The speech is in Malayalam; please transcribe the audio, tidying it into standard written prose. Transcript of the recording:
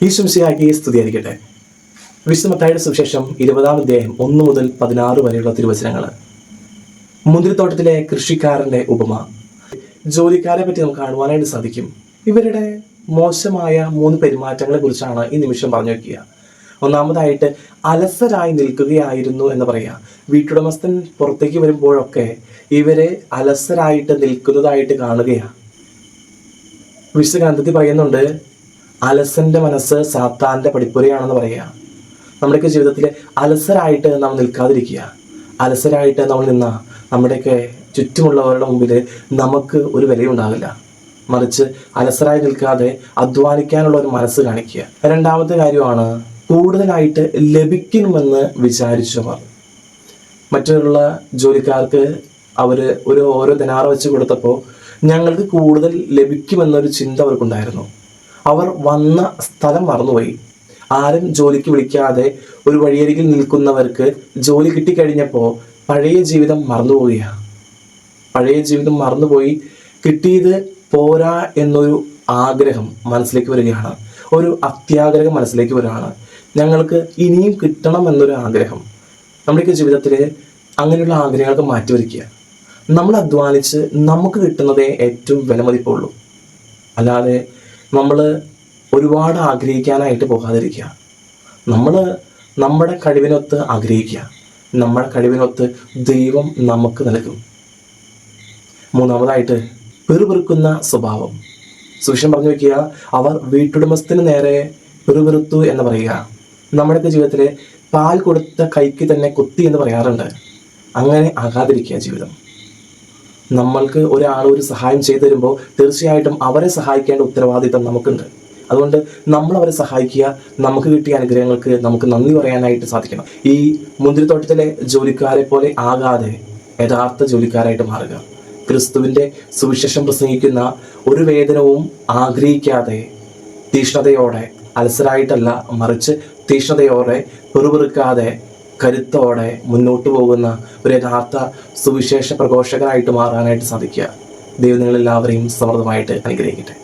ഈശോ മിശിഹായ്ക്ക് സ്തുതിയായിരിക്കട്ടെ. വിശുദ്ധ മത്തായിയുടെ സുവിശേഷം 20-ാം അധ്യായം 1 മുതൽ 16 വരെയുള്ള തിരുവചനങ്ങൾ. മുന്തിരിത്തോട്ടത്തിലെ കൃഷിക്കാരന്റെ ഉപമ. ജോലിക്കാരെ പറ്റി നമുക്ക് കാണുവാനായിട്ട് സാധിക്കും. ഇവരുടെ മോശമായ 3 പെരുമാറ്റങ്ങളെ കുറിച്ചാണ് ഈ നിമിഷം പറഞ്ഞു വയ്ക്കുക. ഒന്നാമതായിട്ട് അലസരായി നിൽക്കുകയായിരുന്നു എന്ന് പറയാം. വീട്ടുടമസ്ഥൻ പുറത്തേക്ക് വരുമ്പോഴൊക്കെ ഇവരെ അലസരായിട്ട് നിൽക്കുന്നതായിട്ട് കാണുകയാണ്. വിശുദ്ധ ഗ്രന്ഥത്തിൽ പറയുന്നുണ്ട്, അലസന്റെ മനസ്സ് സാത്താന്റെ പടിപ്പുരയാണെന്ന് പറയുക. നമ്മുടെയൊക്കെ ജീവിതത്തിൽ അലസരായിട്ട് നാം നിൽക്കാതിരിക്കുക. അലസരായിട്ട് നമ്മൾ നിന്ന നമ്മുടെയൊക്കെ ചുറ്റുമുള്ളവരുടെ മുമ്പിൽ നമുക്ക് ഒരു വിലയുണ്ടാവില്ല. മറിച്ച് അലസരായി നിൽക്കാതെ അധ്വാനിക്കാനുള്ള ഒരു മനസ്സ് കാണിക്കുക. രണ്ടാമത്തെ കാര്യമാണ് കൂടുതലായിട്ട് ലഭിക്കണമെന്ന് വിചാരിച്ചവർ. മറ്റുള്ള ജോലിക്കാർക്ക് അവർ ഓരോ ദിനാറ് വെച്ച് കൊടുത്തപ്പോൾ ഞങ്ങൾക്ക് കൂടുതൽ ലഭിക്കുമെന്നൊരു ചിന്ത അവർക്കുണ്ടായിരുന്നു. അവർ വന്ന സ്ഥലം മറന്നുപോയി. ആരും ജോലിക്ക് വിളിക്കാതെ ഒരു വഴിയരികിൽ നിൽക്കുന്നവർക്ക് ജോലി കിട്ടിക്കഴിഞ്ഞപ്പോൾ പഴയ ജീവിതം മറന്നുപോവുകയാണ്. പഴയ ജീവിതം മറന്നുപോയി കിട്ടിയത് പോരാ എന്നൊരു ആഗ്രഹം മനസ്സിലേക്ക് വരികയാണ്. ഒരു അത്യാഗ്രഹം മനസ്സിലേക്ക് വരികയാണ്. ഞങ്ങൾക്ക് ഇനിയും കിട്ടണം എന്നൊരു ആഗ്രഹം. നമ്മുടെയൊക്കെ ജീവിതത്തിൽ അങ്ങനെയുള്ള ആഗ്രഹങ്ങൾക്ക് മാറ്റിവരിക്കുക. നമ്മൾ അധ്വാനിച്ച് നമുക്ക് കിട്ടുന്നതേ ഏറ്റവും വിലമതിപ്പുള്ളൂ. അല്ലാതെ നമ്മൾ ഒരുപാട് ആഗ്രഹിക്കാനായിട്ട് പോകാതിരിക്കുക. നമ്മൾ നമ്മുടെ കഴിവിനൊത്ത് ആഗ്രഹിക്കുക. നമ്മുടെ കഴിവിനൊത്ത് ദൈവം നമുക്ക് നൽകും. മൂന്നാമതായിട്ട് പെറുപെറുക്കുന്ന സ്വഭാവം. സുവിശേഷം പറഞ്ഞു വയ്ക്കുക, അവർ വീട്ടുടമസ്ഥന് നേരെ പെറുപെറുത്തു എന്ന് പറയുക. നമ്മുടെയൊക്കെ ജീവിതത്തിൽ പാൽ കൊടുത്ത കൈക്ക് തന്നെ കുത്തി എന്ന് പറയാറുണ്ട്. അങ്ങനെ ആകാതിരിക്കുക ജീവിതം. നമ്മൾക്ക് ഒരാൾ ഒരു സഹായം ചെയ്തു തരുമ്പോൾ തീർച്ചയായിട്ടും അവരെ സഹായിക്കേണ്ട ഉത്തരവാദിത്തം നമുക്കുണ്ട്. അതുകൊണ്ട് നമ്മൾ അവരെ സഹായിക്കുക. നമുക്ക് കിട്ടിയ അനുഗ്രഹങ്ങൾക്ക് നമുക്ക് നന്ദി പറയാനായിട്ട് സാധിക്കണം. ഈ മുന്തിരിത്തോട്ടത്തിലെ ജോലിക്കാരെ പോലെ ആകാതെ യഥാർത്ഥ ജോലിക്കാരായിട്ട് മാറുക. ക്രിസ്തുവിൻ്റെ സുവിശേഷം പ്രസംഗിക്കുന്ന ഒരു വേതനവും ആഗ്രഹിക്കാതെ തീഷ്ണതയോടെ, അലസരായിട്ടല്ല മറിച്ച് തീഷ്ണതയോടെ, പെറുപെറുക്കാതെ, കരുത്തോടെ മുന്നോട്ട് പോകുന്ന ഒരു യഥാർത്ഥ സുവിശേഷ പ്രഘോഷകരായിട്ട് മാറാനായിട്ട് സാധിക്കുക. ദൈവം നിങ്ങളെല്ലാവരെയും സമൃദ്ധമായിട്ട് അനുഗ്രഹിക്കട്ടെ.